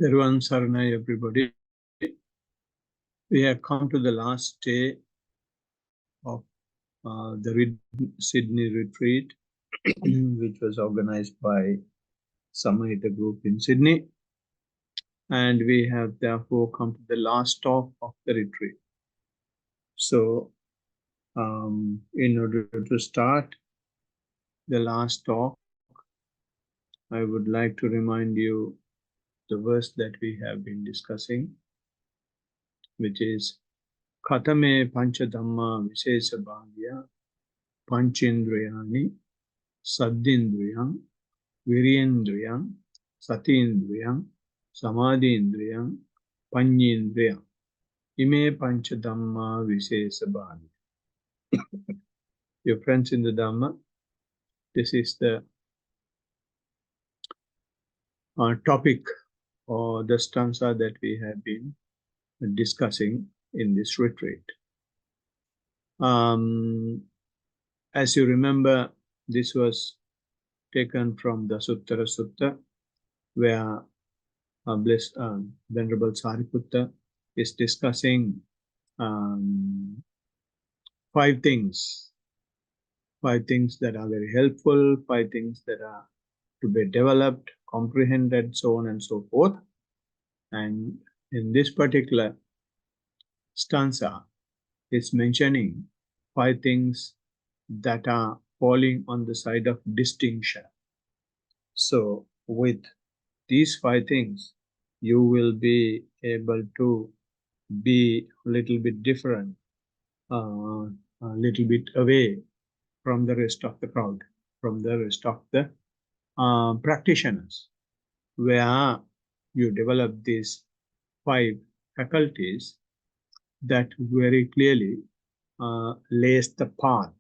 Everyone, Saranai, everybody. We have come to the last day of the Sydney retreat, which was organized by Samahita Group in Sydney. And we have therefore come to the last talk of the retreat. So, in order to start the last talk, I would like to remind you the verse that we have been discussing, which is Katame Panchadhamma Vishesha Bhagya Panchendriyani Saddindriyam Virendriyam Satindriyam Samadindriyam Panyendriyam Ime Panchadhamma Vishesha Bhagya. Your friends in the Dhamma, this is the topic or the stanza that we have been discussing in this retreat. As you remember, this was taken from the Suttara Sutta, where Venerable Sariputta is discussing 5 things. 5 things that are very helpful, 5 things that are to be developed, comprehended, so on and so forth. And in this particular stanza, it's mentioning 5 things that are falling on the side of distinction. So with these 5 things, you will be able to be a little bit different, a little bit away from the rest of the crowd, from the rest of the practitioners, where you develop these 5 faculties that very clearly lays the path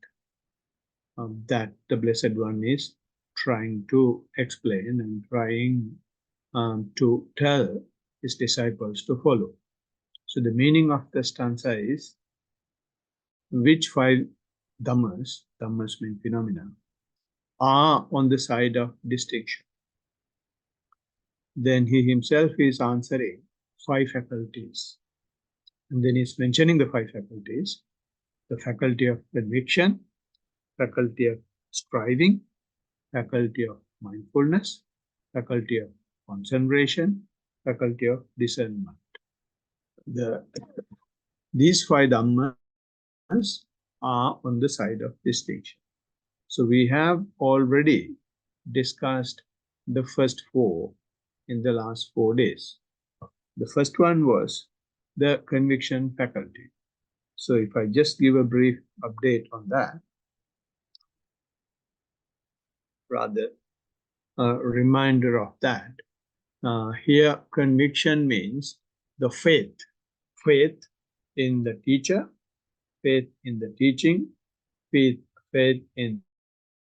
that the Blessed One is trying to explain and trying to tell his disciples to follow. So the meaning of the stanza is, which 5 dhammas mean phenomena, are on the side of distinction. Then he himself is answering 5 faculties. And then he's mentioning the 5 faculties: the faculty of conviction, faculty of striving, faculty of mindfulness, faculty of concentration, faculty of discernment. These 5 dhammas are on the side of distinction. So we have already discussed the first 4 in the last 4 days. The first one was the conviction faculty. So if I just give a brief update on that, rather a reminder of that. Here, conviction means the faith in the teacher, faith in the teaching, faith in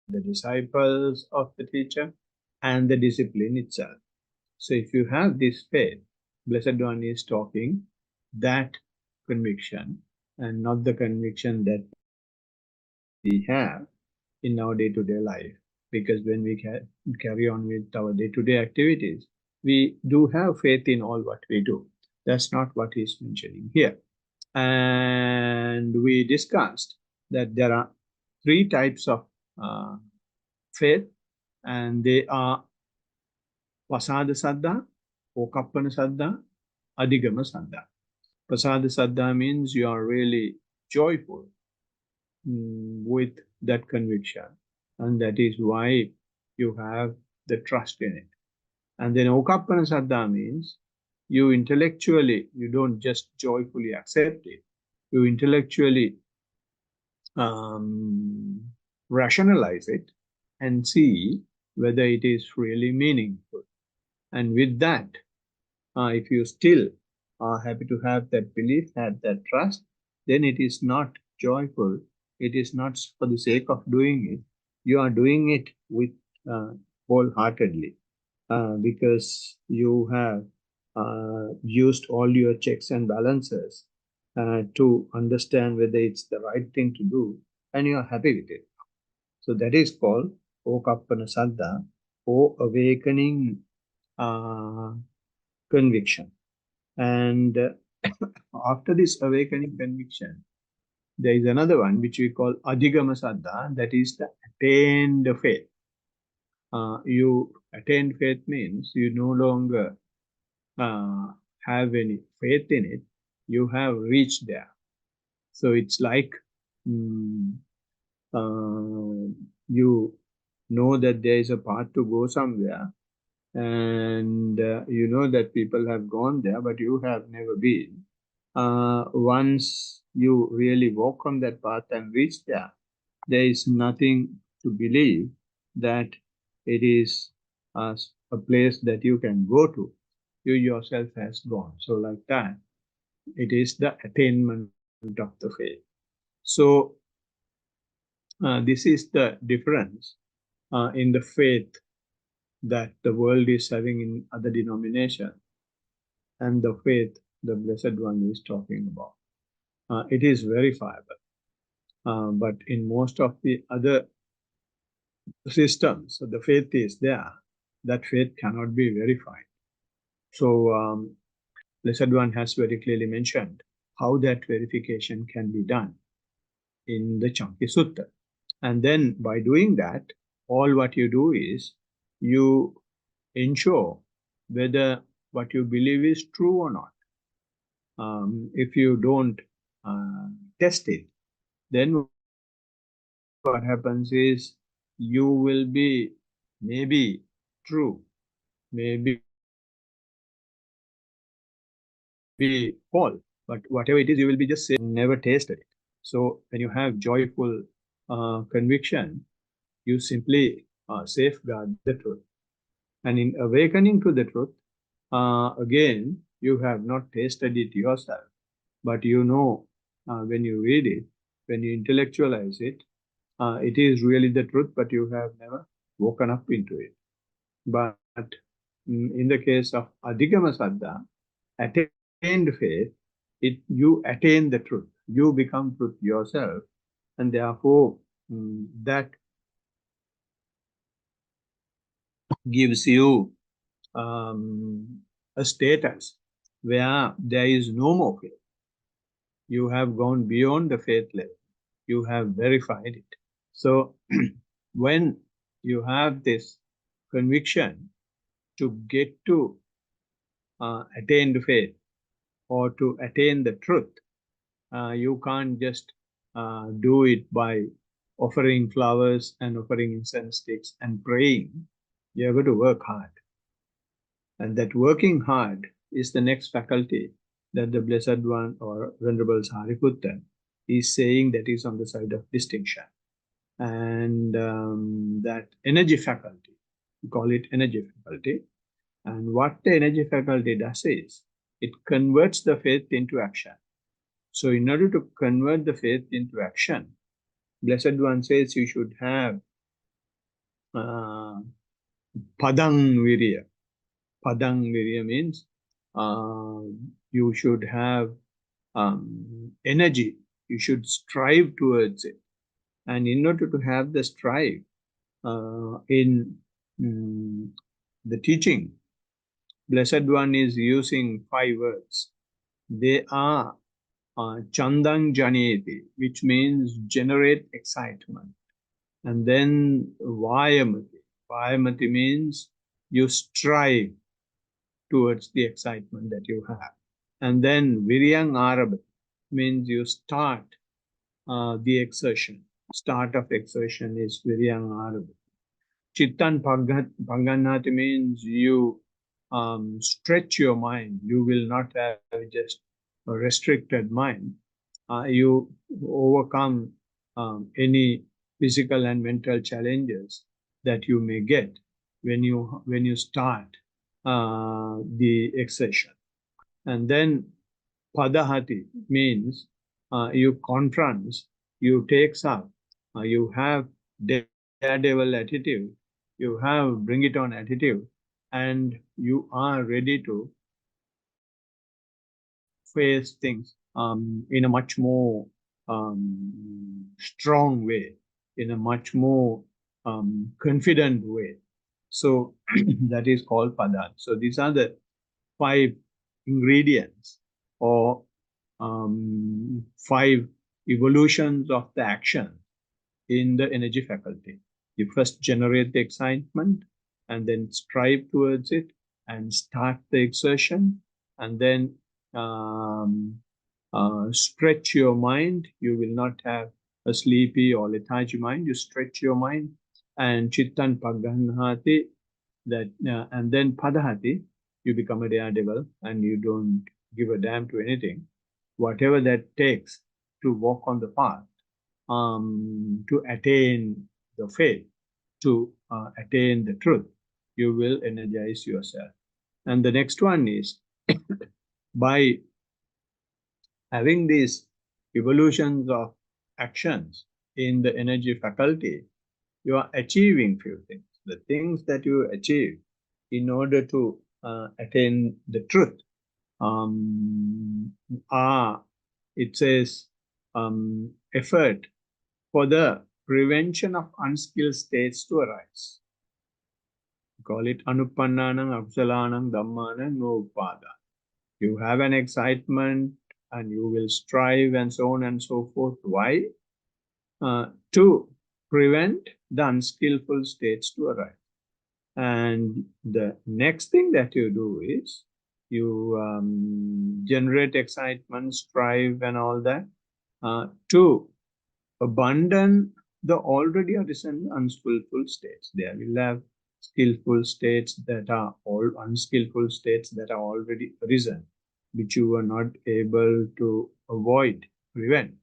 the disciples of the teacher, and the discipline itself. So if you have this faith, Blessed One is talking that conviction, and not the conviction that we have in our day-to-day life. Because when we carry on with our day-to-day activities, we do have faith in all what we do. That's not what he's mentioning here. And we discussed that there are 3 types of faith, and they are Pasada Saddha, Okappana Saddha, Adhigama Saddha. Pasada Saddha means you are really joyful with that conviction, and that is why you have the trust in it. And then Okappana Saddha means you intellectually, you don't just joyfully accept it, you intellectually rationalize it and see whether it is really meaningful. And with that, if you still are happy to have that belief, have that trust, then it is not joyful. It is not for the sake of doing it. You are doing it with wholeheartedly because you have used all your checks and balances to understand whether it's the right thing to do, and you are happy with it. So that is called Okappana Saddha, or awakening conviction. And after this awakening conviction, there is another one which we call Adhigama Saddha, that is the attained faith. You attained faith means you no longer have any faith in it, you have reached there. So it's like you know that there is a path to go somewhere, and you know that people have gone there, but you have never been. Once you really walk on that path and reach there, there is nothing to believe that it is a place that you can go to. You yourself has gone. So like that, it is the attainment of the faith. So this is the difference in the faith that the world is having in other denominations and the faith the Blessed One is talking about. It is verifiable. But in most of the other systems, the faith is there. That faith cannot be verified. So Blessed One has very clearly mentioned how that verification can be done in the Chanki Sutta. And then by doing that, all what you do is you ensure whether what you believe is true or not. If you don't test it, then what happens is you will be maybe true, maybe false, but whatever it is, you will be just saying, never tasted it. So when you have joyful conviction, you simply safeguard the truth. And in awakening to the truth, again, you have not tasted it yourself, but you know when you read it, when you intellectualize it, it is really the truth, but you have never woken up into it. But in the case of Adhigama Saddha, attained faith, you attain the truth. You become truth yourself, and therefore that gives you a status where there is no more faith. You have gone beyond the faith level. You have verified it. So when you have this conviction to get to attain the faith or to attain the truth, you can't just do it by offering flowers and offering incense sticks and praying. You have got to work hard. And that working hard is the next faculty that the Blessed One or Venerable Sariputta is saying that is on the side of distinction. And that energy faculty, we call it energy faculty. And what the energy faculty does is, it converts the faith into action. So in order to convert the faith into action, Blessed One says you should have padang virya. Padang virya means you should have energy. You should strive towards it. And in order to have the strive in the teaching, Blessed One is using 5 words. They are Chandang Janeti, which means generate excitement. And then Vayamati. Vayamati means you strive towards the excitement that you have. And then Viryang Arabha means you start the exertion. Start of exertion is Viryang Arabha. Chittan Bhaganati means you stretch your mind. You will not have just a restricted mind. You overcome any physical and mental challenges that you may get when you start the exertion. And then Padahati means you confront, you takes up, you have daredevil attitude, you have bring it on attitude, and you are ready to face things in a much more strong way, in a much more confident way. So that is called Padan. So these are the 5 ingredients or 5 evolutions of the action in the energy faculty. You first generate the excitement and then strive towards it and start the exertion, and then stretch your mind. You will not have a sleepy or lethargy mind. You stretch your mind, and chittan pagganhati, that and then padahati, you become a daredevil and you don't give a damn to anything. Whatever that takes to walk on the path, to attain the faith, to attain the truth, you will energize yourself. And the next one is by having these evolutions of actions in the energy faculty, you are achieving few things. The things that you achieve in order to attain the truth are, it says, effort for the prevention of unskilled states to arise. Call it anupannanam akusalanam dhammanam no upada. You have an excitement and you will strive and so on and so forth. Why? To prevent the unskillful states to arise. And the next thing that you do is you generate excitement, strive, and all that to abandon the already arisen unskillful states. There will have skillful states that are all unskillful states that are already arisen, which you were not able to avoid, prevent.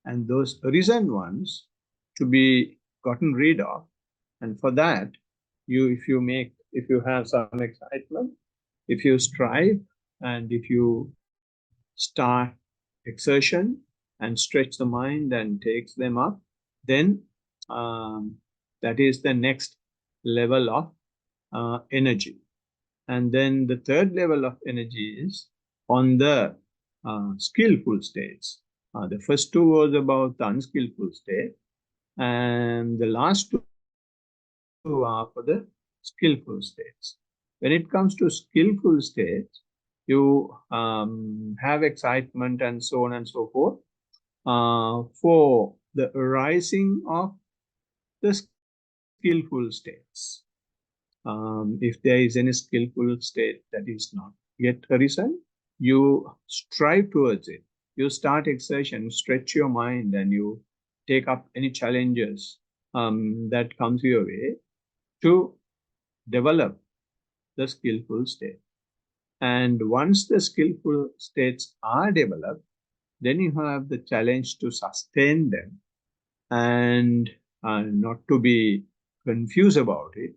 And those arisen ones to be gotten rid of. And for that, if you have some excitement, if you strive, and if you start exertion and stretch the mind and takes them up, then that is the next level of energy. And then the third level of energy is on the skillful states. The first two was about the unskillful state, and the last two are for the skillful states. When it comes to skillful states, you have excitement and so on and so forth for the arising of the skillful states. If there is any skillful state that is not yet arisen, you strive towards it. You start exertion, stretch your mind, and you take up any challenges that comes your way to develop the skillful state. And once the skillful states are developed, then you have the challenge to sustain them and not to be confused about it.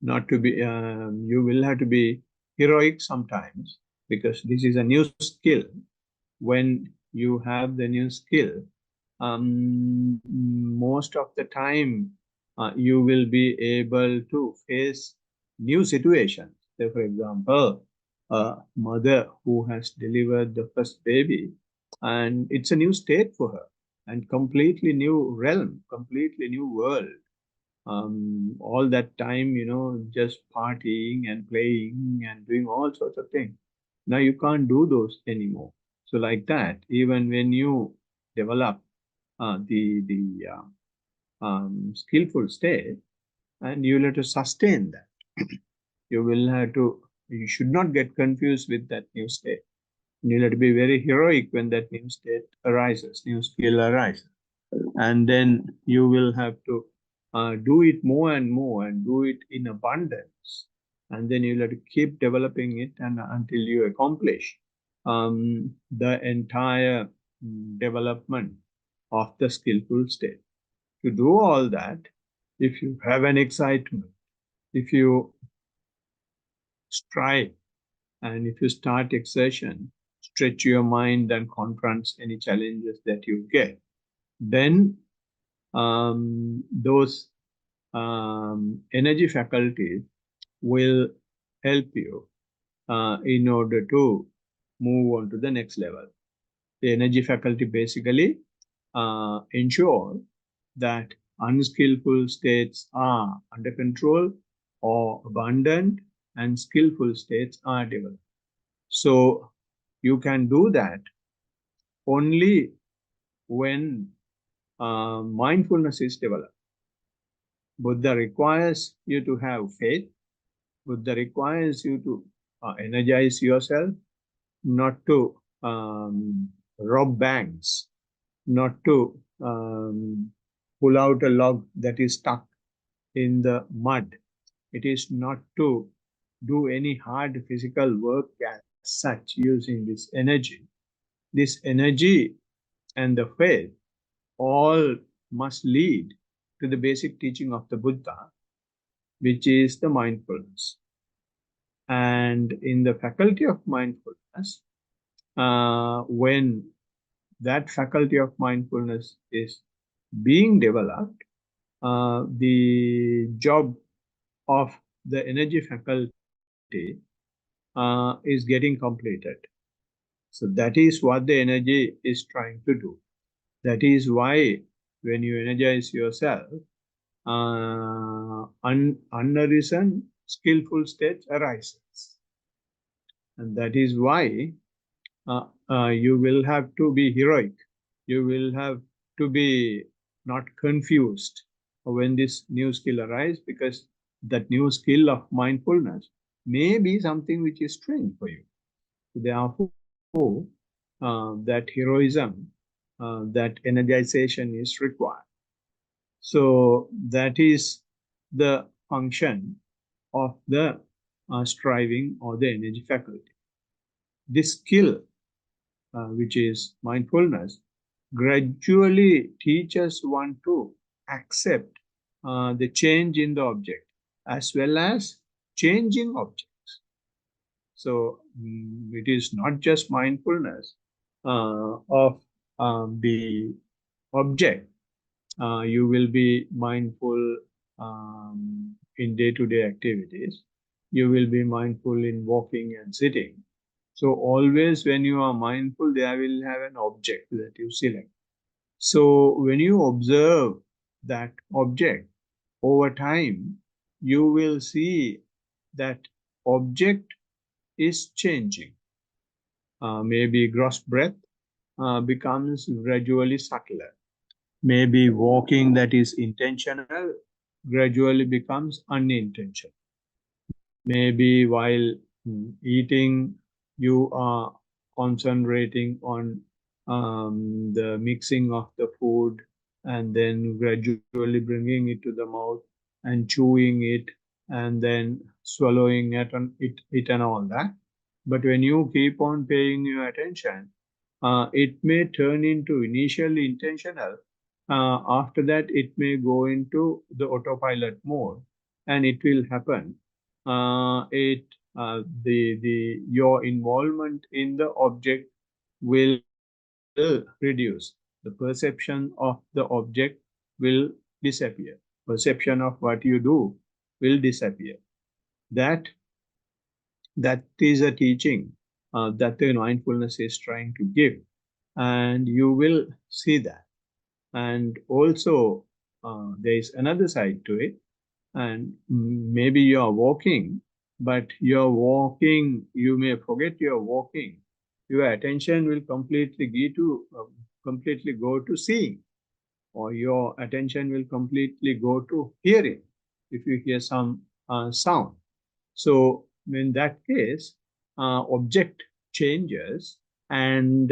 Not to be, you will have to be heroic sometimes, because this is a new skill. When you have the new skill, most of the time you will be able to face new situations. Say, for example, a mother who has delivered the first baby, and it's a new state for her, and completely new realm, completely new world. All that time, just partying and playing and doing all sorts of things. Now you can't do those anymore. So like that, even when you develop the skillful state, and you will have to sustain that. You should not get confused with that new state. You'll have to be very heroic when that new state arises, new skill arises. And then you will have to do it more and more and do it in abundance. And then you'll have to keep developing it until you accomplish the entire development of the skillful state. To do all that, if you have an excitement, if you strive, and if you start exertion, stretch your mind and confront any challenges that you get, then those energy faculties will help you in order to move on to the next level. The energy faculty basically ensure that unskillful states are under control or abundant and skillful states are developed. So you can do that only when mindfulness is developed. Buddha requires you to have faith. Buddha requires you to energize yourself, not to rob banks, not to pull out a log that is stuck in the mud. It is not to do any hard physical work as such using this energy. This energy and the faith all must lead to the basic teaching of the Buddha, which is the mindfulness. And in the faculty of mindfulness, when that faculty of mindfulness is being developed, the job of the energy faculty is getting completed. So that is what the energy is trying to do. That is why when you energize yourself, unarisen skillful state arises. And that is why you will have to be heroic. You will have to be not confused when this new skill arises, because that new skill of mindfulness may be something which is strange for you. Therefore, that heroism, that energization is required. So that is the function of the striving or the energy faculty. This skill, which is mindfulness, gradually teaches one to accept the change in the object as well as changing objects. So it is not just mindfulness of the object. You will be mindful in day-to-day activities. You will be mindful in walking and sitting. So always when you are mindful, there will have an object that you select. So when you observe that object over time, you will see that object is changing. Maybe gross breath becomes gradually subtler. Maybe walking that is intentional gradually becomes unintentional. Maybe while eating, you are concentrating on the mixing of the food and then gradually bringing it to the mouth and chewing it and then swallowing it and all that. But when you keep on paying your attention, it may turn into initially intentional. After that, it may go into the autopilot mode, and it will happen. Your involvement in the object will reduce. The perception of the object will disappear. Perception of what you do will disappear. That is a teaching that the mindfulness is trying to give, and you will see that. And also, there is another side to it, and maybe you are walking, but you're walking, you may forget you're walking. Your attention will completely go to seeing, or your attention will completely go to hearing if you hear some sound. So in that case, object changes, and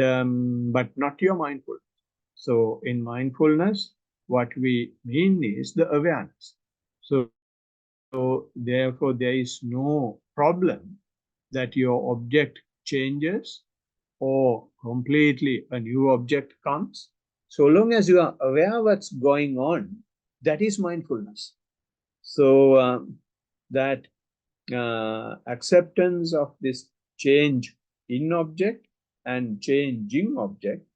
but not your mindfulness. So in mindfulness, what we mean is the awareness. So therefore, there is no problem that your object changes or completely a new object comes. So long as you are aware what's going on, that is mindfulness. So that acceptance of this change in object and changing object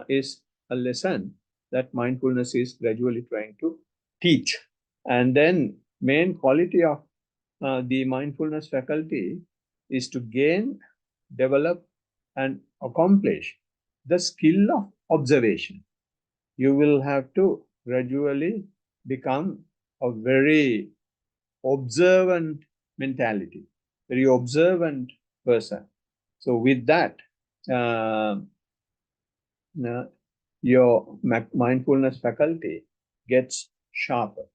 is a lesson that mindfulness is gradually trying to teach. And then main quality of the mindfulness faculty is to gain, develop, and accomplish the skill of observation. You will have to gradually become a very observant mentality. very observant person. So with that, your mindfulness faculty gets sharper.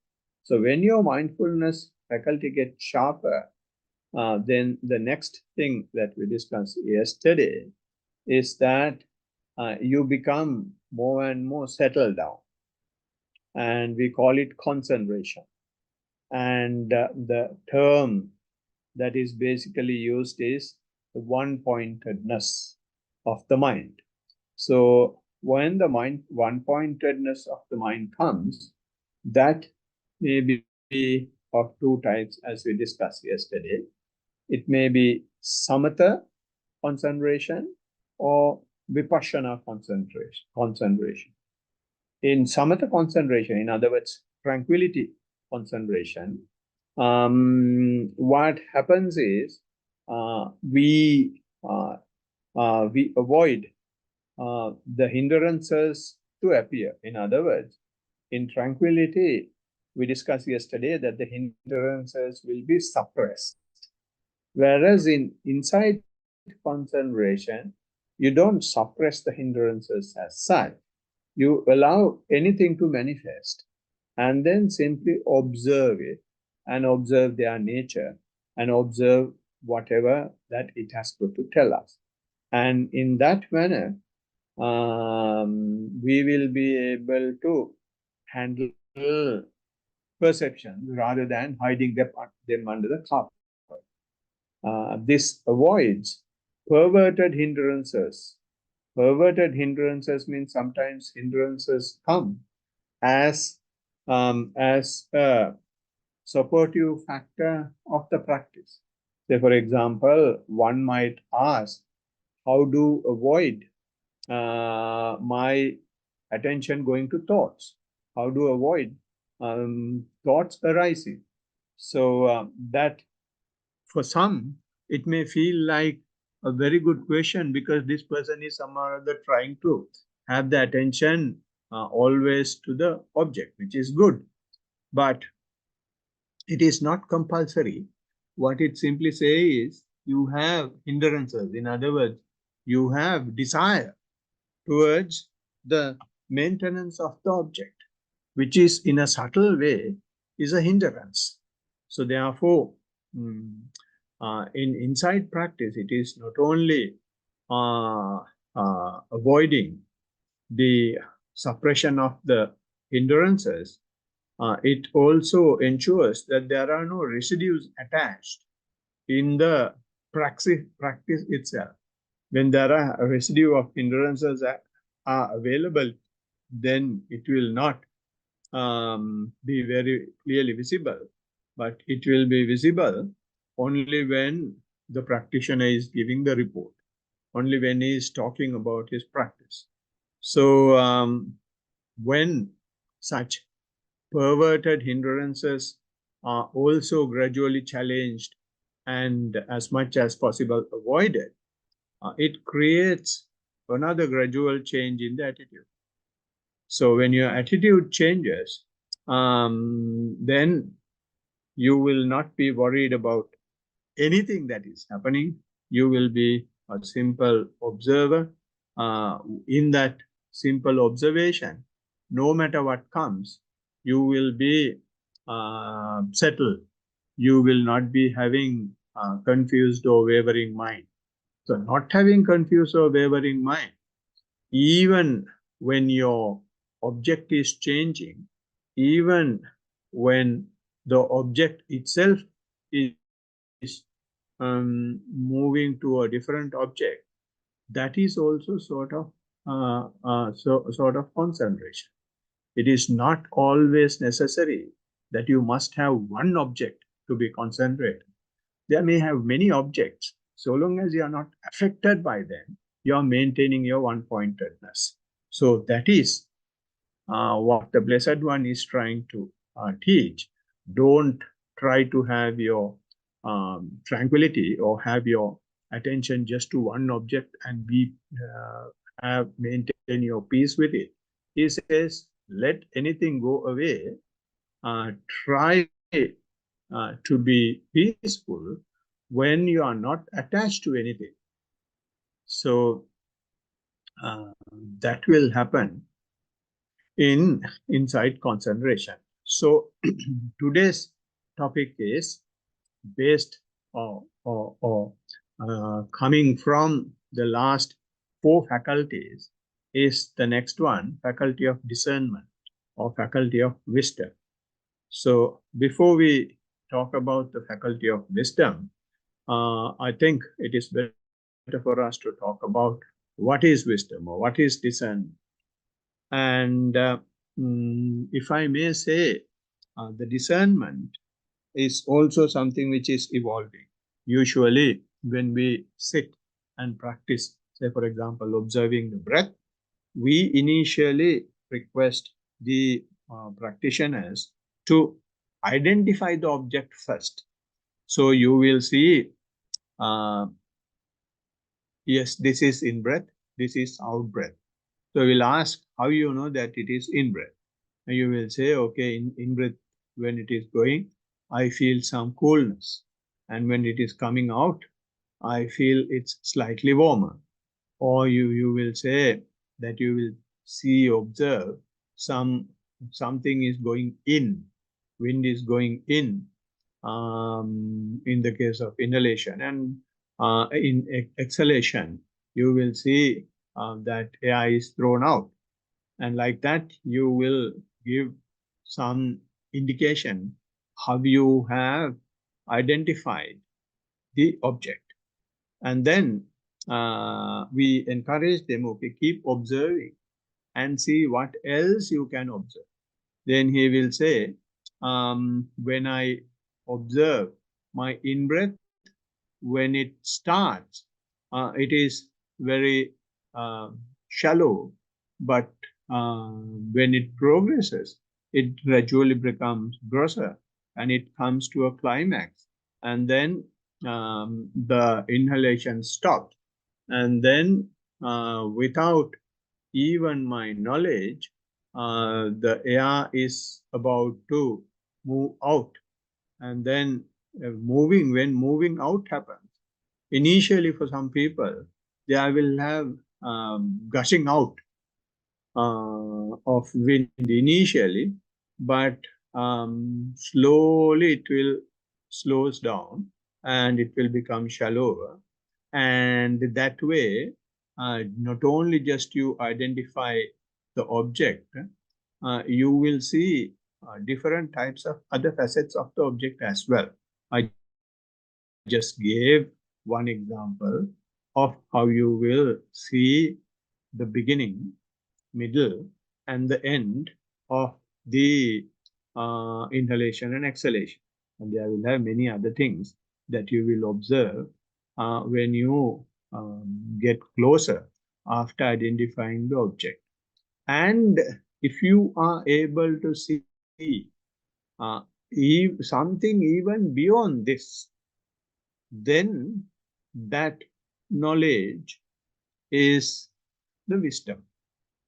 So when your mindfulness faculty gets sharper, then the next thing that we discussed yesterday is that you become more and more settled down, and we call it concentration. And the term that is basically used is the one-pointedness of the mind. So when the one-pointedness of the mind comes, that may be of two types, as we discussed yesterday. It may be samatha concentration or vipassana concentration. In samatha concentration, in other words, tranquility concentration, what happens is we avoid the hindrances to appear. In other words, in tranquility, we discussed yesterday that the hindrances will be suppressed. Whereas in inside concentration, you don't suppress the hindrances as such. You allow anything to manifest and then simply observe it and observe their nature and observe whatever that it has got to tell us. And in that manner, we will be able to handle perceptions rather than hiding them under the carpet. This avoids perverted hindrances. Perverted hindrances means sometimes hindrances come as a supportive factor of the practice. Say, for example, one might ask, how to avoid my attention going to thoughts? How to avoid thoughts arising? So that for some, it may feel like a very good question because this person is somehow or other trying to have the attention always to the object, which is good. But it is not compulsory. What it simply says is you have hindrances. In other words, you have desire towards the maintenance of the object, which is in a subtle way is a hindrance. So therefore, in inside practice, it is not only avoiding the suppression of the hindrances, it also ensures that there are no residues attached in the practice itself. When there are a residue of hindrances that are available, then it will not be very clearly visible, but it will be visible only when the practitioner is giving the report, only when he is talking about his practice. So when such perverted hindrances are also gradually challenged and as much as possible avoided, it creates another gradual change in the attitude. So when your attitude changes, then you will not be worried about anything that is happening. You will be a simple observer. In that simple observation, no matter what comes, you will be settled. You will not be having confused or wavering mind. So not having confused or wavering mind, even when your object is changing, even when the object itself is moving to a different object, that is also sort of concentration. It is not always necessary that you must have one object to be concentrated. There may have many objects. So long as you are not affected by them, you are maintaining your one-pointedness. So that is what the Blessed One is trying to teach. Don't try to have your tranquility or have your attention just to one object and maintain your peace with it. He says, let anything go away. Try to be peaceful, when you are not attached to anything. So that will happen in insight concentration. So today's topic is based coming from the last 4 faculties is the next one, faculty of discernment or faculty of wisdom. So before we talk about the faculty of wisdom, I think it is better for us to talk about what is wisdom or what is discernment. And if I may say, the discernment is also something which is evolving. Usually, when we sit and practice, say, for example, observing the breath, we initially request the practitioners to identify the object first. So you will see, yes, this is in breath, this is out breath. So we'll ask how you know that it is in breath. And you will say, okay, in breath, when it is going, I feel some coolness. And when it is coming out, I feel it's slightly warmer. Or you will say that you will see, observe something is going in, wind is going in the case of inhalation. And in exhalation, you will see that air is thrown out. And like that, you will give some indication how you have identified the object. And then we encourage them, okay, keep observing and see what else you can observe. Then he will say, when I observe my in-breath, when it starts, it is very shallow, but when it progresses, it gradually becomes grosser and it comes to a climax. And then the inhalation stops. And then without even my knowledge, the air is about to move out. And then when moving out happens, initially for some people, they will have gushing out of wind initially, but slowly it will slows down and it will become shallower. And that way, not only just you identify the object, you will see different types of other facets of the object as well. I just gave one example of how you will see the beginning, middle, and the end of the inhalation and exhalation. And there will have many other things that you will observe when you get closer after identifying the object. And if you are able to see uh, something even beyond this, then that knowledge is the wisdom.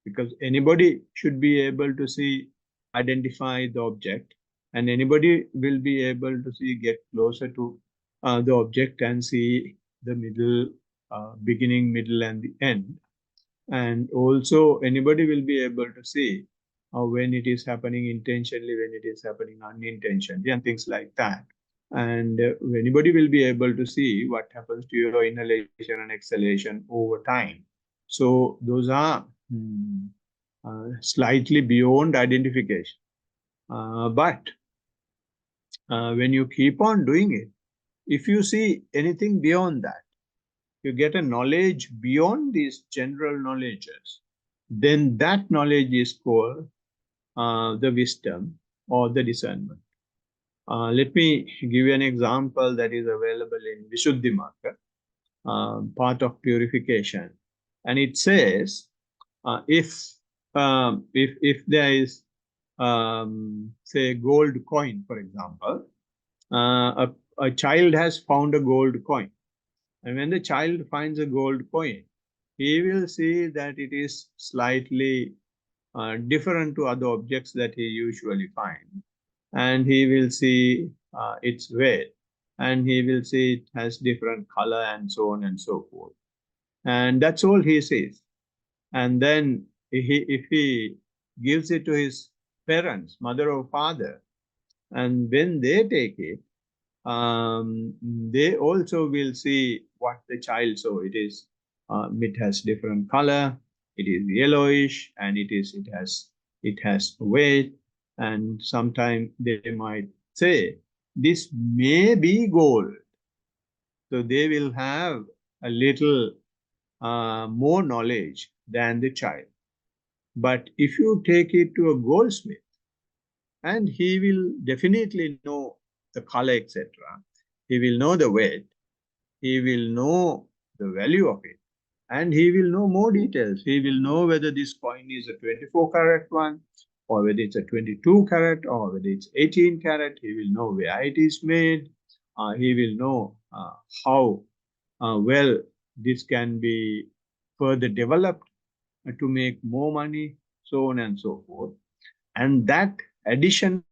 Because anybody should be able to see, identify the object, and anybody will be able to see, get closer to the object and see the middle, beginning, middle, and the end. And also anybody will be able to see when it is happening intentionally, when it is happening unintentionally, and things like that. And anybody will be able to see what happens to your inhalation and exhalation over time. So those are slightly beyond identification. But when you keep on doing it, if you see anything beyond that, you get a knowledge beyond these general knowledges, then that knowledge is called the wisdom or the discernment. Let me give you an example that is available in Vishuddhimagga, part of purification. And it says, if there is, say, gold coin, for example, a child has found a gold coin. And when the child finds a gold coin, he will see that it is slightly different to other objects that he usually finds. And he will see its weight. and he will see it has different color and so on and so forth. And that's all he sees. And then if he gives it to his parents, mother or father, and when they take it, they also will see what the child saw. It has different color, it is yellowish, and it has weight, and sometimes they might say this may be gold. So they will have a little more knowledge than the child. But if you take it to a goldsmith, and he will definitely know the color, etc. He will know the weight, he will know the value of it, and he will know more details. He will know whether this coin is a 24 karat one, or whether it's a 22 karat, or whether it's 18 karat. He will know where it is made. He will know how well this can be further developed to make more money, so on and so forth. And that additional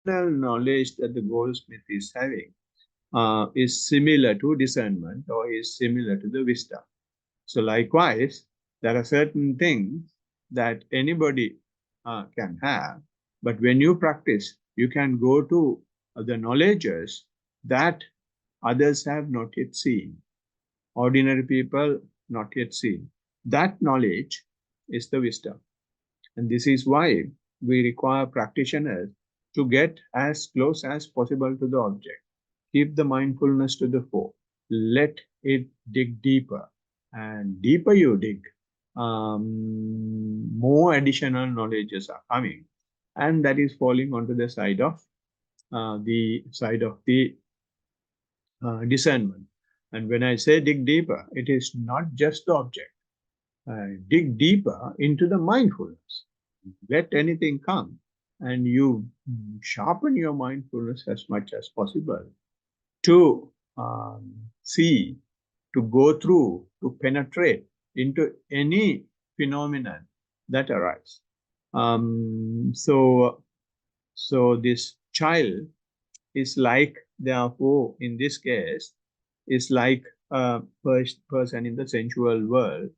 knowledge that the goldsmith is having is similar to discernment, or is similar to the wisdom. So likewise, there are certain things that anybody can have, but when you practice, you can go to the knowledges that others have not yet seen, ordinary people not yet seen. That knowledge is the wisdom. And this is why we require practitioners to get as close as possible to the object. Keep the mindfulness to the fore. Let it dig deeper. And deeper you dig, more additional knowledges are coming. And that is falling onto the side of the discernment. And when I say dig deeper, it is not just the object. Dig deeper into the mindfulness. Let anything come, and you sharpen your mindfulness as much as possible to see, to go through, to penetrate into any phenomenon that arises. So this child is like, therefore, in this case, is like a person in the sensual world,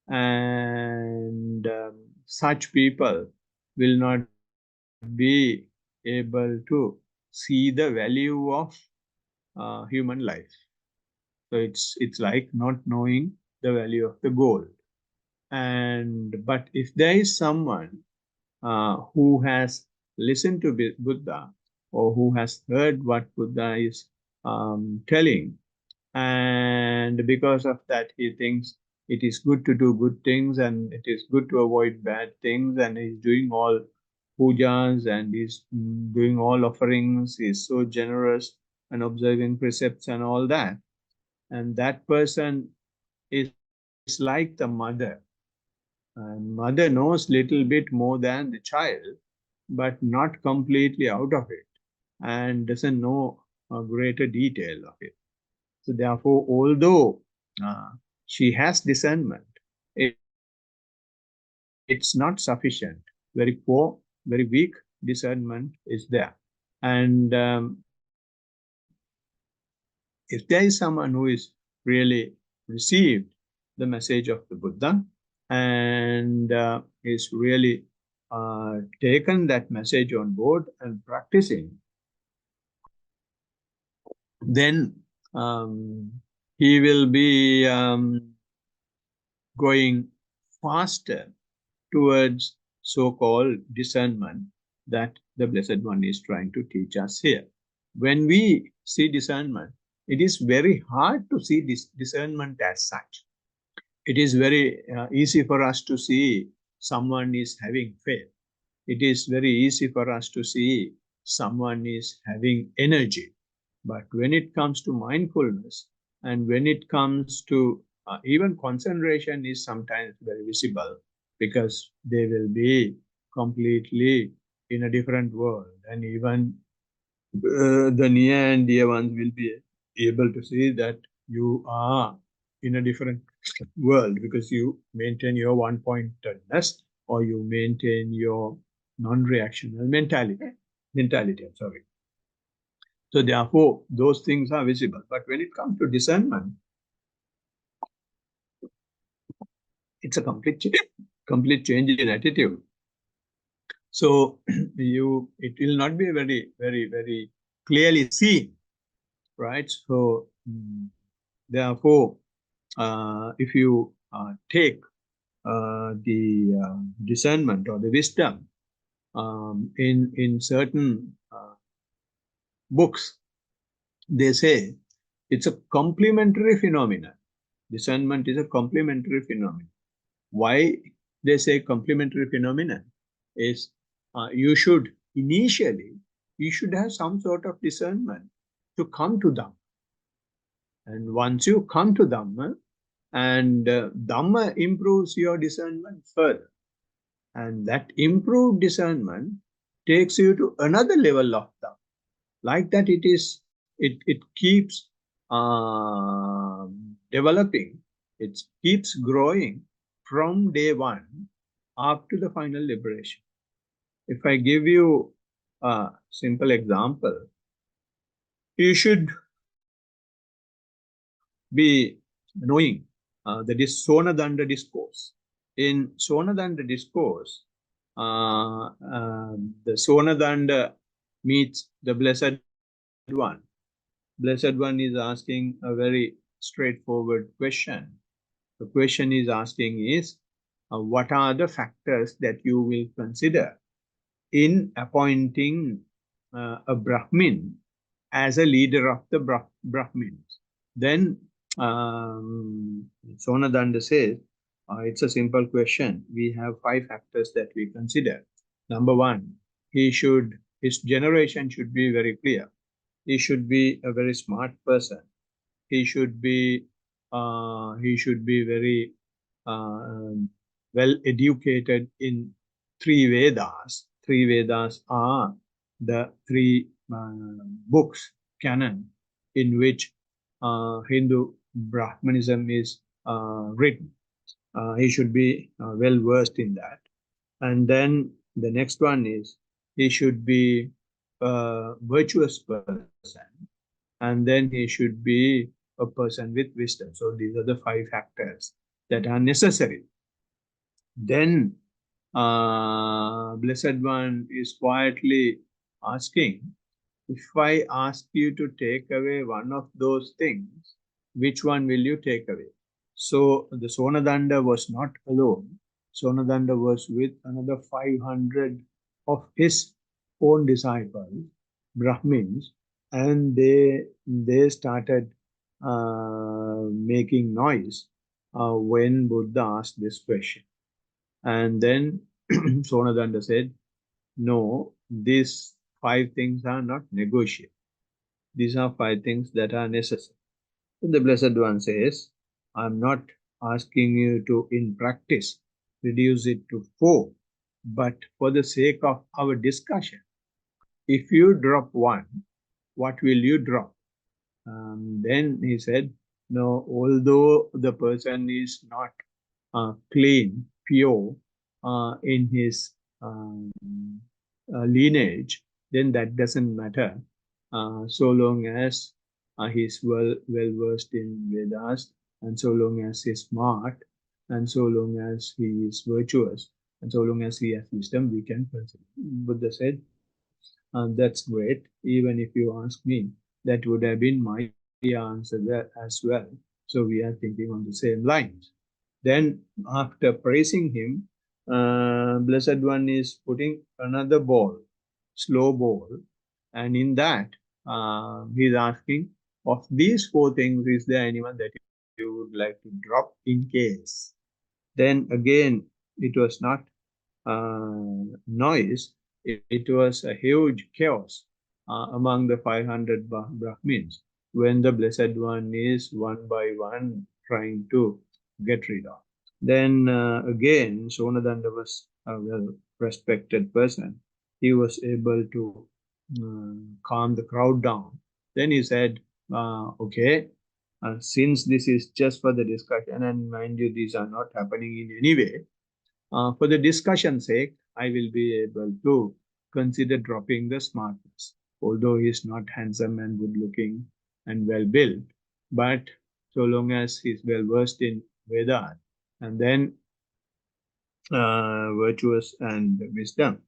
and such people will not be able to see the value of human life. So it's like not knowing the value of the gold. But if there is someone who has listened to Buddha, or who has heard what Buddha is telling, and because of that he thinks it is good to do good things, and it is good to avoid bad things, and he's doing all pujas, and he's doing all offerings, he's so generous and observing precepts and all that, and that person is like the mother, and mother knows little bit more than the child, but not completely out of it, and doesn't know a greater detail of it. So therefore, although she has discernment, it's not sufficient. Very poor, very weak discernment is there. And if there is someone who is really received the message of the Buddha, and is really taken that message on board and practicing, then he will be going faster towards so-called discernment that the Blessed One is trying to teach us here. When we see discernment, it is very hard to see this discernment as such. It is very easy for us to see someone is having faith. It is very easy for us to see someone is having energy. But when it comes to mindfulness, and when it comes to even concentration is sometimes very visible, because they will be completely in a different world, and even the near and dear ones will be able to see that you are in a different world, because you maintain your one-pointedness, or you maintain your non-reactional mentality. I'm sorry. So therefore, those things are visible. But when it comes to discernment, it's a complete change in attitude. So it will not be very clearly seen, right? So therefore, if you take the discernment or the wisdom in certain books, they say it's a complementary phenomenon. Discernment is a complementary phenomenon. Why they say complementary phenomenon is you should initially you should have some sort of discernment to come to Dhamma. And once you come to Dhamma, and Dhamma improves your discernment further. And that improved discernment takes you to another level of Dhamma. Like that, it keeps developing, it keeps growing from day one up to the final liberation. If I give you a simple example, you should be knowing the Sonadanda discourse. In Sonadanda discourse, the Sonadanda meets the Blessed One. Blessed One is asking a very straightforward question. The question is asking is, what are the factors that you will consider in appointing a Brahmin as a leader of the Brahmins? Then Sonadanda says, it's a simple question. We have 5 factors that we consider. Number 1, his generation should be very clear. He should be a very smart person. He should be very well educated in 3 Vedas. 3 Vedas are the 3 books, canon, in which Hindu Brahmanism is written. He should be well versed in that. And then the next one is he should be a virtuous person. And then he should be a person with wisdom. So these are the 5 factors that are necessary. Then Blessed One is quietly asking, if I ask you to take away one of those things, which one will you take away? So the Sonadanda was not alone. Sonadanda was with another 500 of his own disciples, Brahmins, and they started making noise when Buddha asked this question. And then Sonadanda said, no, these 5 things are not negotiable. These are 5 things that are necessary. So the Blessed One says, I'm not asking you to, in practice, reduce it to 4, but for the sake of our discussion, if you drop one, what will you drop? Then he said, no, although the person is not clean, pure in his lineage, then that doesn't matter so long as he's well versed in Vedas, and so long as he's smart, and so long as he is virtuous, and so long as he has wisdom, we can consider. Buddha said, that's great. Even if you ask me, that would have been my answer there as well. So we are thinking on the same lines. Then after praising him, Blessed One is putting another ball, slow ball, and in that he's asking, of these 4 things, is there anyone that you would like to drop in case? Then again, it was not noise, it was a huge chaos among the 500 Brahmins when the Blessed One is one by one trying to get rid of. Then again, Sonadanda was a well-respected person. He was able to calm the crowd down. Then he said, okay, since this is just for the discussion, and mind you, these are not happening in any way, for the discussion's sake, I will be able to consider dropping the smartness. although he's not handsome and good looking and well built, but so long as he's well versed in Vedas and then virtuous and wisdom,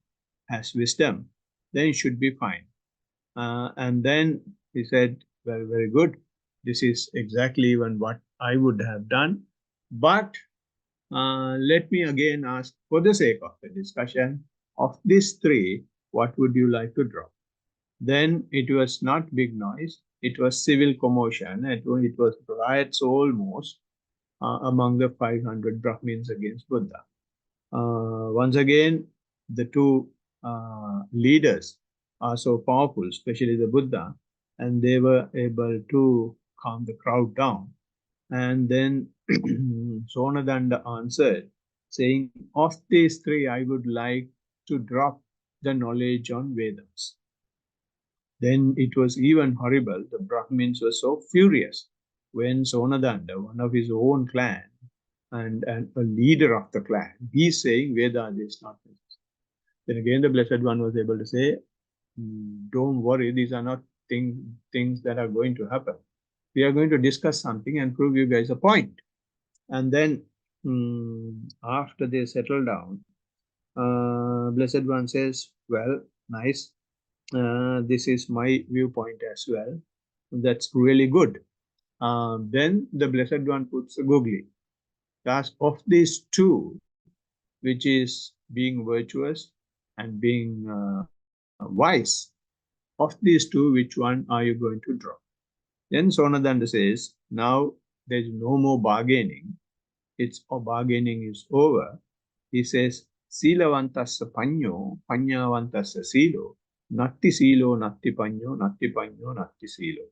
has wisdom, then it should be fine. And then he said, well, very good. This is exactly even what I would have done. But let me again ask, for the sake of the discussion, of these three, what would you like to draw? Then it was not big noise. It was civil commotion. It was riots almost among the 500 Brahmins against Buddha. Once again, the two leaders are so powerful, especially the Buddha, and they were able to calm the crowd down. And then Sonadanda answered, saying, of these three, I would like to drop the knowledge on Vedas. Then it was even horrible. The Brahmins were so furious when Sonadanda, one of his own clan, and a leader of the clan, he's saying Vedas is not necessary. Then again, the Blessed One was able to say, don't worry, these are not things that are going to happen. We are going to discuss something and prove you guys a point. And then after they settle down, Blessed One says, well, nice. This is my viewpoint as well. That's really good. Then the Blessed One puts a googly. Task of these two, which is being virtuous and being wise, of these two, which one are you going to draw? Then Sonadanda says, now there's no more bargaining. Bargaining is over. He says, Silavantasya panyo, panyavantasya silo, natti silo, natti panyo, natti silo.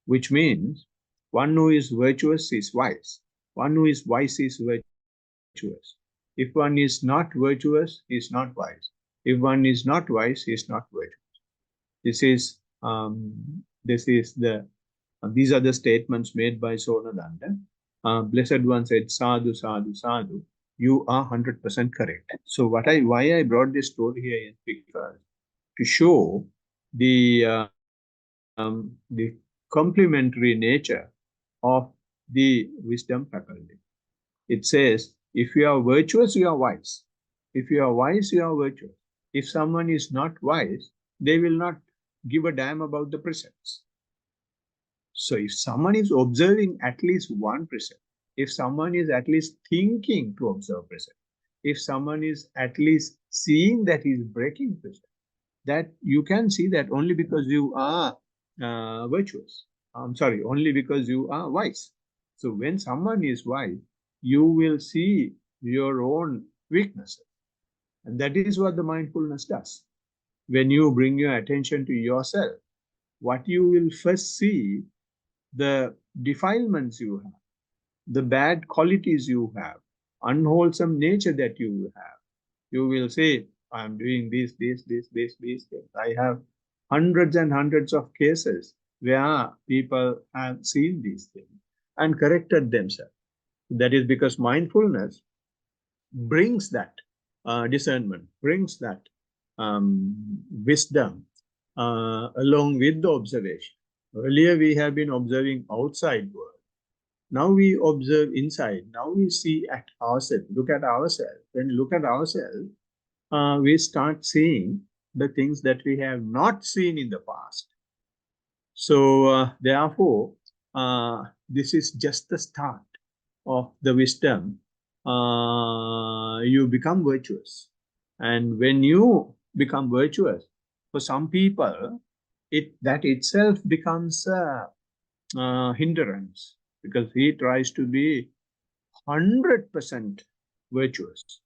Which means one who is virtuous is wise. One who is wise is virtuous. If one is not virtuous, he is not wise. If one is not wise, he is not virtuous. These are the statements made by Sonadanda. Blessed One said, sadhu, sadhu, sadhu. You are 100% correct. So why I brought this story here is because to show the complementary nature of the wisdom faculty. It says, if you are virtuous, you are wise. If you are wise, you are virtuous. If someone is not wise, they will not give a damn about the precepts. So if someone is observing at least one precept, if someone is at least thinking to observe precept, if someone is at least seeing that he is breaking precept, that you can see that only because you are virtuous. Only because you are wise. So when someone is wise, you will see your own weaknesses. And that is what the mindfulness does. When you bring your attention to yourself, what you will first see, the defilements you have, the bad qualities you have, unwholesome nature that you have. You will say, I'm doing these things. I have hundreds and hundreds of cases where people have seen these things and corrected themselves. That is because mindfulness brings that discernment, brings that wisdom along with the observation. Earlier we have been observing outside world. Now we observe inside. Now we see at ourselves, look at ourselves. When we look at ourselves, we start seeing the things that we have not seen in the past. So therefore, this is just the start of the wisdom. You become virtuous. And when you become virtuous, for some people, that itself becomes a hindrance, because he tries to be 100% virtuous.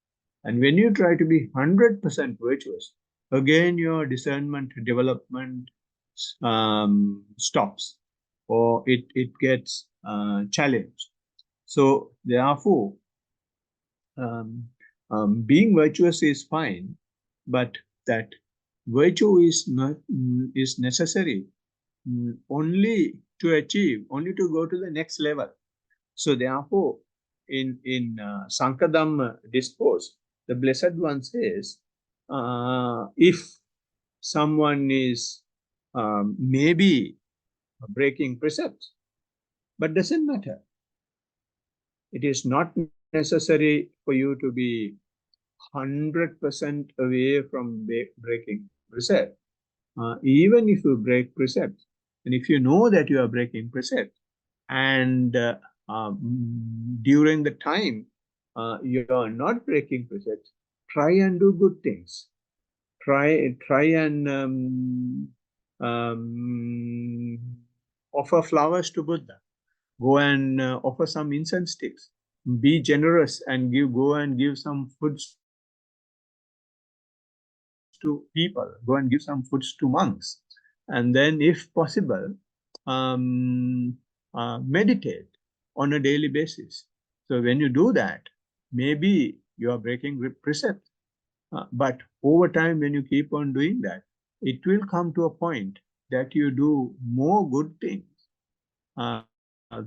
And when you try to be 100% virtuous, again your discernment development stops, or it gets challenged. So therefore, being virtuous is fine, but that virtue is necessary only to go to the next level. So therefore, in Sankadam discourse, the Blessed One says, if someone is maybe breaking precepts, but doesn't matter. It is not necessary for you to be 100% away from breaking precept. Even if you break precepts, and if you know that you are breaking precepts, and during the time you are not breaking precepts, try and do good things. Try and offer flowers to Buddha. Go and offer some incense sticks. Be generous and go and give some foods to people. Go and give some foods to monks. And then, if possible, meditate on a daily basis. So when you do that, maybe you are breaking precept. But over time, when you keep on doing that, it will come to a point that you do more good things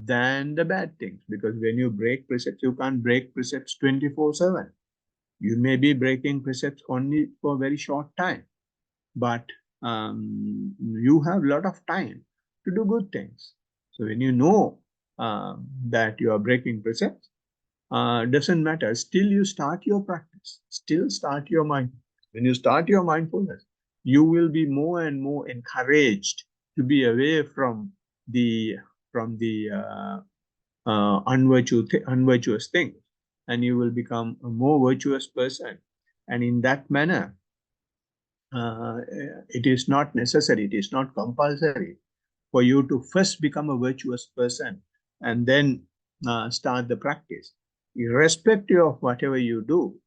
than the bad things. Because when you break precepts, you can't break precepts 24/7. You may be breaking precepts only for a very short time, but you have a lot of time to do good things. So when you know that you are breaking precepts, doesn't matter. Still, you start your practice. Still start your mind. When you start your mindfulness, you will be more and more encouraged to be away from the unvirtuous things, and you will become a more virtuous person. And in that manner, it is not necessary, it is not compulsory for you to first become a virtuous person and then start the practice. Irrespective of whatever you do,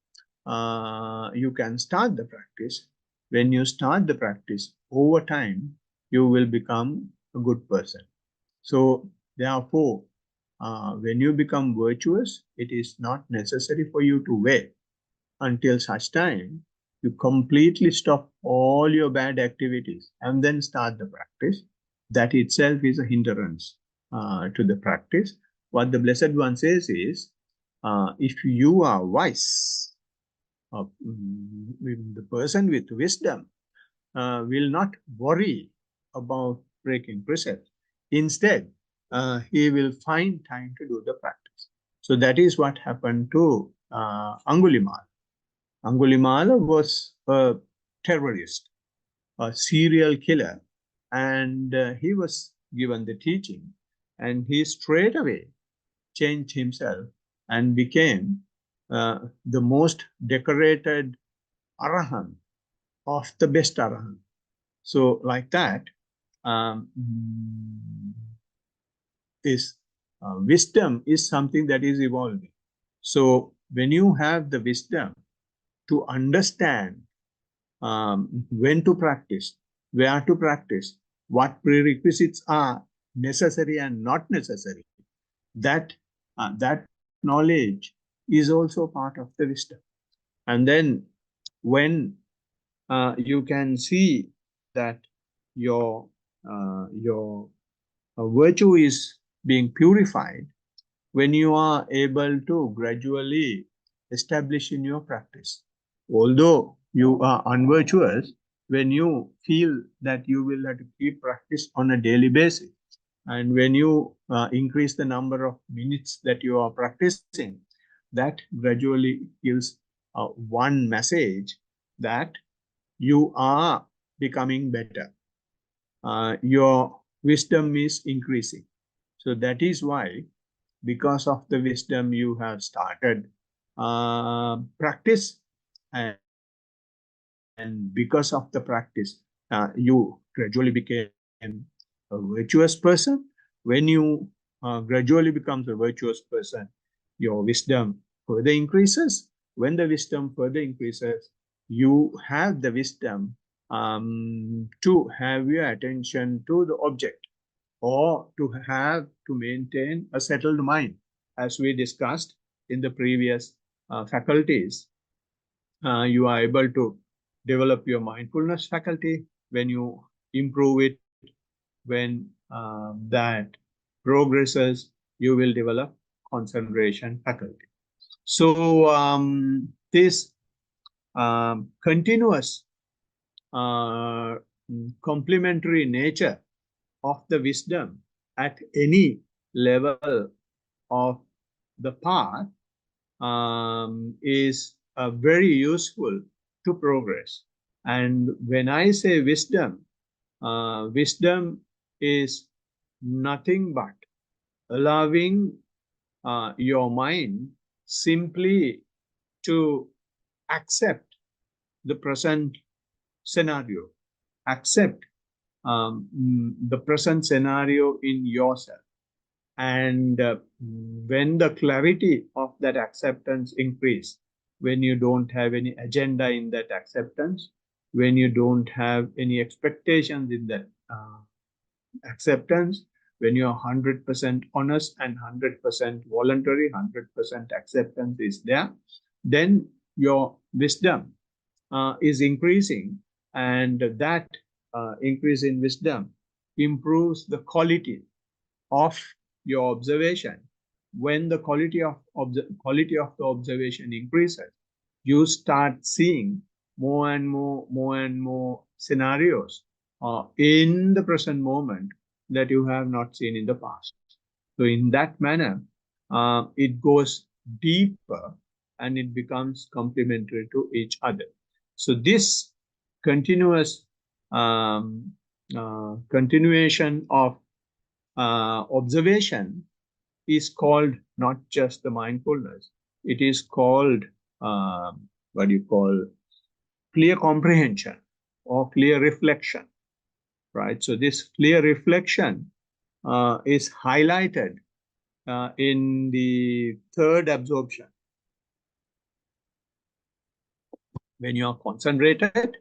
you can start the practice. When you start the practice, over time, you will become a good person. So, therefore, when you become virtuous, it is not necessary for you to wait until such time you completely stop all your bad activities and then start the practice. That itself is a hindrance to the practice. What the Blessed One says is, if you are wise, the person with wisdom will not worry about breaking precepts. Instead, he will find time to do the practice. So that is what happened to Angulimala. Angulimala was a terrorist, a serial killer, and he was given the teaching, and he straight away changed himself and became the most decorated arahant of the best arahant. So, like that, um, this wisdom is something that is evolving. So, when you have the wisdom to understand when to practice, where to practice, what prerequisites are necessary and not necessary, that knowledge is also part of the wisdom. And then when you can see that your virtue is being purified, when you are able to gradually establish in your practice. Although you are unvirtuous, when you feel that you will have to keep practice on a daily basis, and when you increase the number of minutes that you are practicing, that gradually gives one message that you are becoming better. Your wisdom is increasing. So that is why, because of the wisdom, you have started practice, and because of the practice, you gradually became a virtuous person. When you gradually becomes a virtuous person, your wisdom further increases. When the wisdom further increases, you have the wisdom to have your attention to the object, or to maintain a settled mind, as we discussed in the previous faculties. You are able to develop your mindfulness faculty. When you improve it, when that progresses, you will develop concentration faculty. So this continuous complementary nature of the wisdom at any level of the path is very useful to progress. And when I say wisdom, wisdom is nothing but allowing your mind simply to accept the present scenario, accept the present scenario in yourself. And when the clarity of that acceptance increase, when you don't have any agenda in that acceptance, when you don't have any expectations in that acceptance, when you are 100% honest and 100% voluntary, 100% acceptance is there, then your wisdom is increasing, and that increase in wisdom improves the quality of your observation. When the quality of the observation increases, you start seeing more and more scenarios in the present moment that you have not seen in the past. So in that manner, it goes deeper and it becomes complementary to each other. So this continuous continuation of observation is called not just the mindfulness. It is called what you call clear comprehension or clear reflection, right? So this clear reflection is highlighted in the third absorption. When you are concentrated,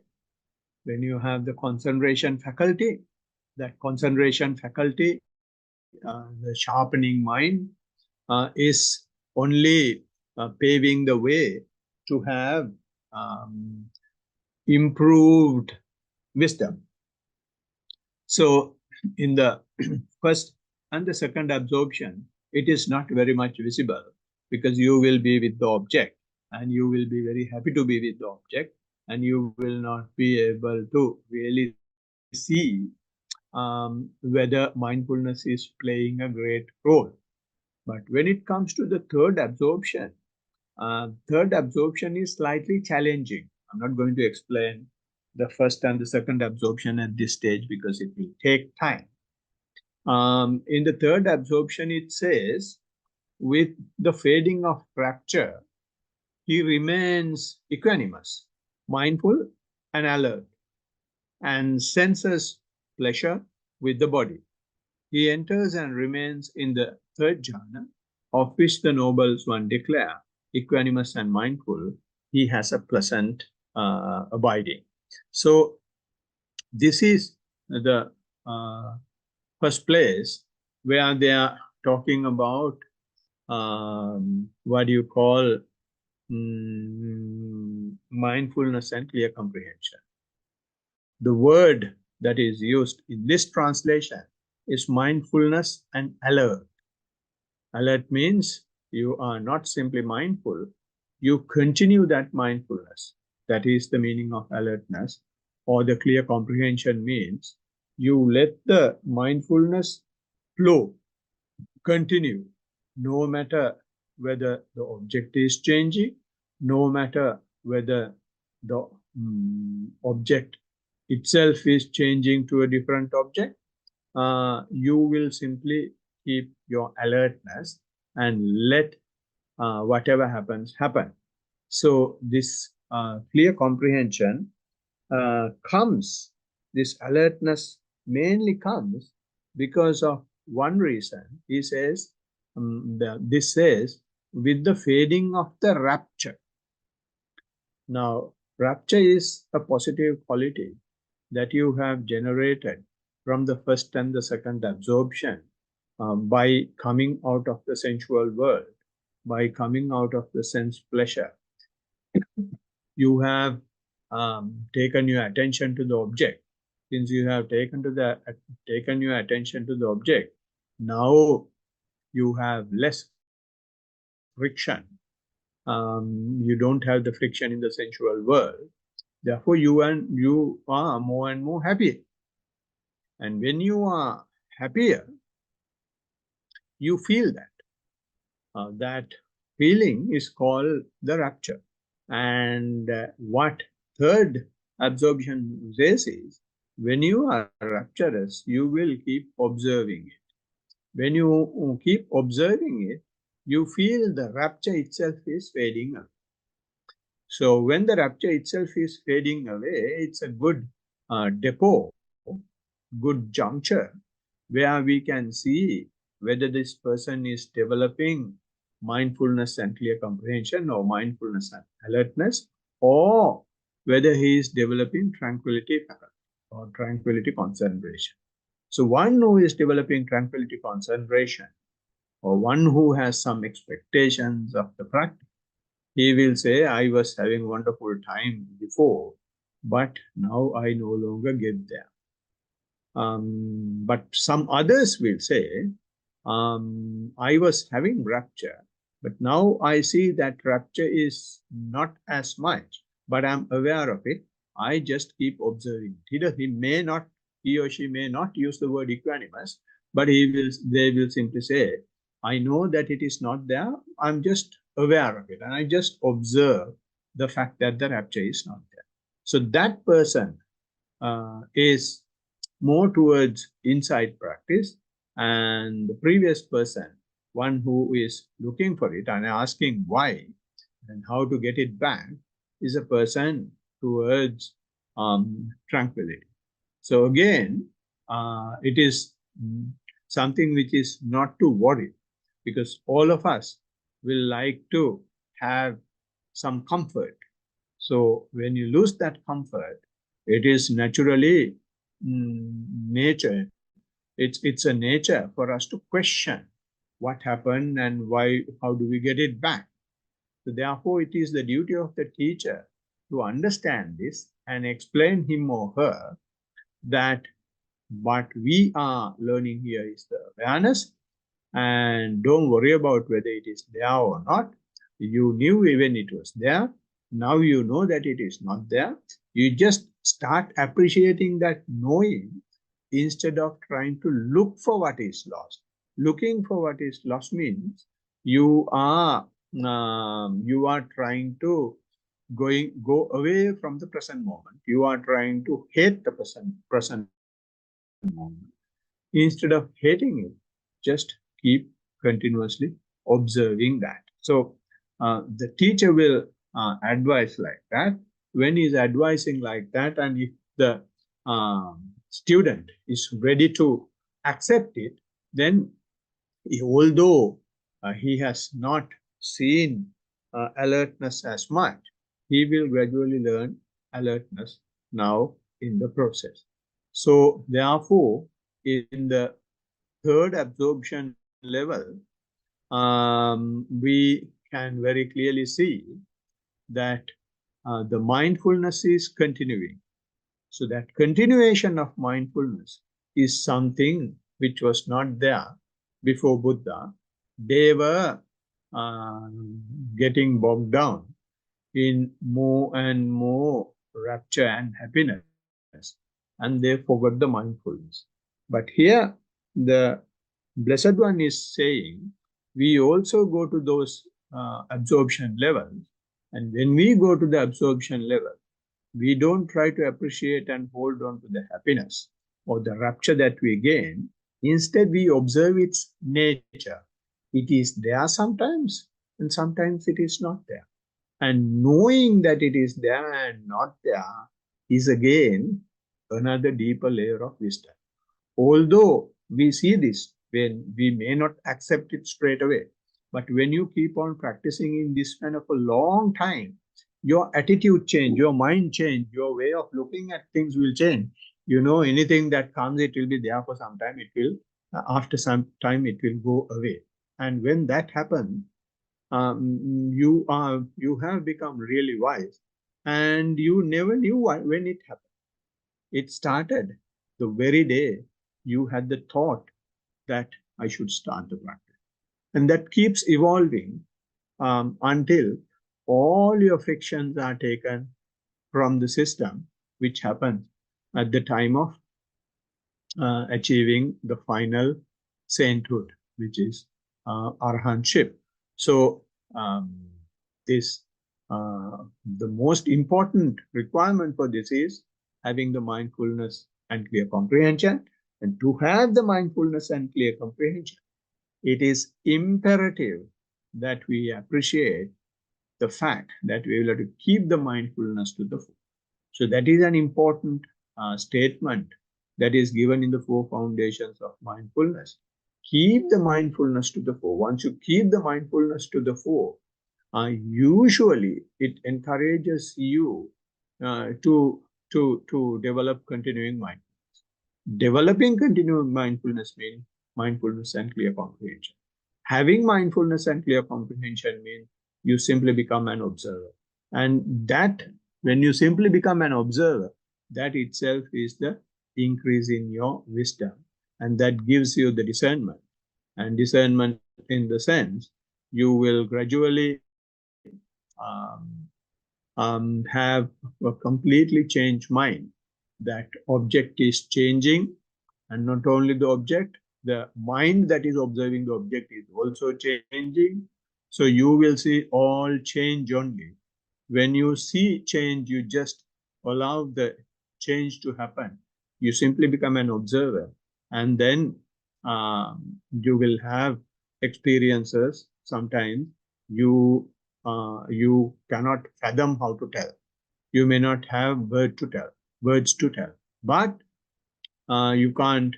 when you have the concentration faculty, that concentration faculty, the sharpening mind, is only paving the way to have improved wisdom. So in the first and the second absorption, it is not very much visible because you will be with the object and you will be very happy to be with the object, and you will not be able to really see whether mindfulness is playing a great role. But when it comes to the third absorption is slightly challenging. I'm not going to explain the first and the second absorption at this stage because it will take time. In the third absorption, it says, with the fading of rapture, he remains equanimous, mindful, and alert, and senses pleasure with the body. He enters and remains in the third jhana, of which the nobles one declare, equanimous and mindful, he has a pleasant abiding. So this is the first place where they are talking about what you call mindfulness and clear comprehension. The word that is used in this translation is mindfulness and alert. Alert means you are not simply mindful, you continue that mindfulness. That is the meaning of alertness. Or the clear comprehension means you let the mindfulness flow, continue, no matter whether the object is changing, no matter whether the object itself is changing to a different object. You will simply keep your alertness and let whatever happens happen. So this clear comprehension comes, this alertness mainly comes because of one reason. He says, this says, with the fading of the rapture. Now, rapture is a positive quality that you have generated from the first and the second absorption by coming out of the sensual world, by coming out of the sense pleasure. You have taken your attention to the object. Since you have taken your attention to the object, now you have less friction. You don't have the friction in the sensual world. Therefore, you are more and more happy. And when you are happier, you feel that. That feeling is called the rapture. And what third absorption says is, when you are rapturous, you will keep observing it. When you keep observing it, you feel the rapture itself is fading away. So when the rapture itself is fading away, it's a good depot, good juncture, where we can see whether this person is developing mindfulness and clear comprehension, or mindfulness and alertness, or whether he is developing tranquility or tranquility concentration. So one who is developing tranquility concentration, or one who has some expectations of the practice, he will say, I was having wonderful time before, but now I no longer get there. But some others will say, I was having rapture, but now I see that rapture is not as much, but I'm aware of it. I just keep observing it. He or she may not use the word equanimous, but they will simply say, I know that it is not there. I'm just aware of it. And I just observe the fact that the rapture is not there. So that person is more towards insight practice, and the previous person, one who is looking for it and asking why and how to get it back, is a person towards tranquility. So again, it is something which is not to worry, because all of us will like to have some comfort. So when you lose that comfort, it is naturally nature. It's a nature for us to question what happened and why, how do we get it back. So therefore, it is the duty of the teacher to understand this and explain him or her that what we are learning here is the awareness, and don't worry about whether it is there or not. You knew even it was there. Now you know that it is not there. You just start appreciating that knowing instead of trying to look for what is lost. Looking for what is lost means you are trying to go away from the present moment. You are trying to hate the present moment. Instead of hating it, just keep continuously observing that. So the teacher will advise like that. When he's advising like that, and if the student is ready to accept it, then although he has not seen alertness as much, he will gradually learn alertness now in the process. So therefore, in the third absorption level, we can very clearly see that the mindfulness is continuing. So that continuation of mindfulness is something which was not there before Buddha. They were getting bogged down in more and more rapture and happiness, and they forgot the mindfulness. But here, the Blessed One is saying, we also go to those absorption levels, and when we go to the absorption level, we don't try to appreciate and hold on to the happiness or the rapture that we gain. Instead, we observe its nature. It is there sometimes, and sometimes it is not there. And knowing that it is there and not there is again another deeper layer of wisdom. Although we see this, when we may not accept it straight away, but when you keep on practicing in this kind of a long time, your attitude change, your mind change, your way of looking at things will change. You know, anything that comes, it will be there for some time. It will, after some time, it will go away. And when that happens, you have become really wise, and you never knew when it happened. It started the very day you had the thought that I should start the practice. And that keeps evolving until all your fictions are taken from the system, which happens at the time of achieving the final sainthood, which is arahantship. So this the most important requirement for this is having the mindfulness and clear comprehension. And to have the mindfulness and clear comprehension, it is imperative that we appreciate the fact that we will have to keep the mindfulness to the full. So that is an important statement that is given in the four foundations of mindfulness. Keep the mindfulness to the fore. Once you keep the mindfulness to the fore, usually it encourages you to develop continuing mindfulness. Developing continuing mindfulness means mindfulness and clear comprehension. Having mindfulness and clear comprehension means you simply become an observer. And that, when you simply become an observer, that itself is the increase in your wisdom. And that gives you the discernment. And discernment in the sense, you will gradually have a completely changed mind. That object is changing, and not only the object, the mind that is observing the object is also changing. So you will see all change only. When you see change, you just allow the change to happen. You simply become an observer, and then you will have experiences. Sometimes you cannot fathom how to tell. You may not have words to tell, but you can't.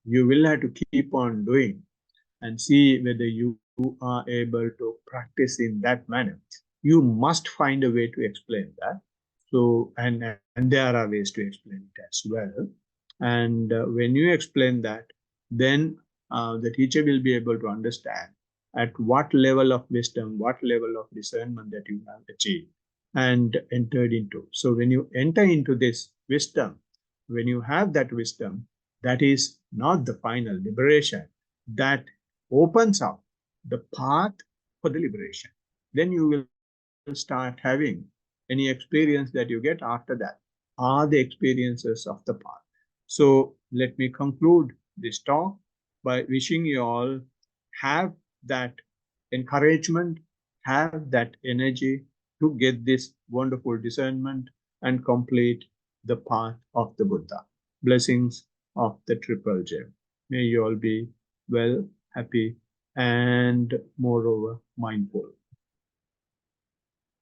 You will have to keep on doing and see whether you are able to practice in that manner. You must find a way to explain that. So, and there are ways to explain it as well. And when you explain that, then the teacher will be able to understand at what level of wisdom, what level of discernment that you have achieved and entered into. So when you enter into this wisdom, when you have that wisdom, that is not the final liberation. That opens up the path for the liberation. Then you will start having any experience that you get after that are the experiences of the path. So let me conclude this talk by wishing you all have that encouragement, have that energy to get this wonderful discernment and complete the path of the Buddha. Blessings of the Triple Gem. May you all be well, happy, and moreover mindful.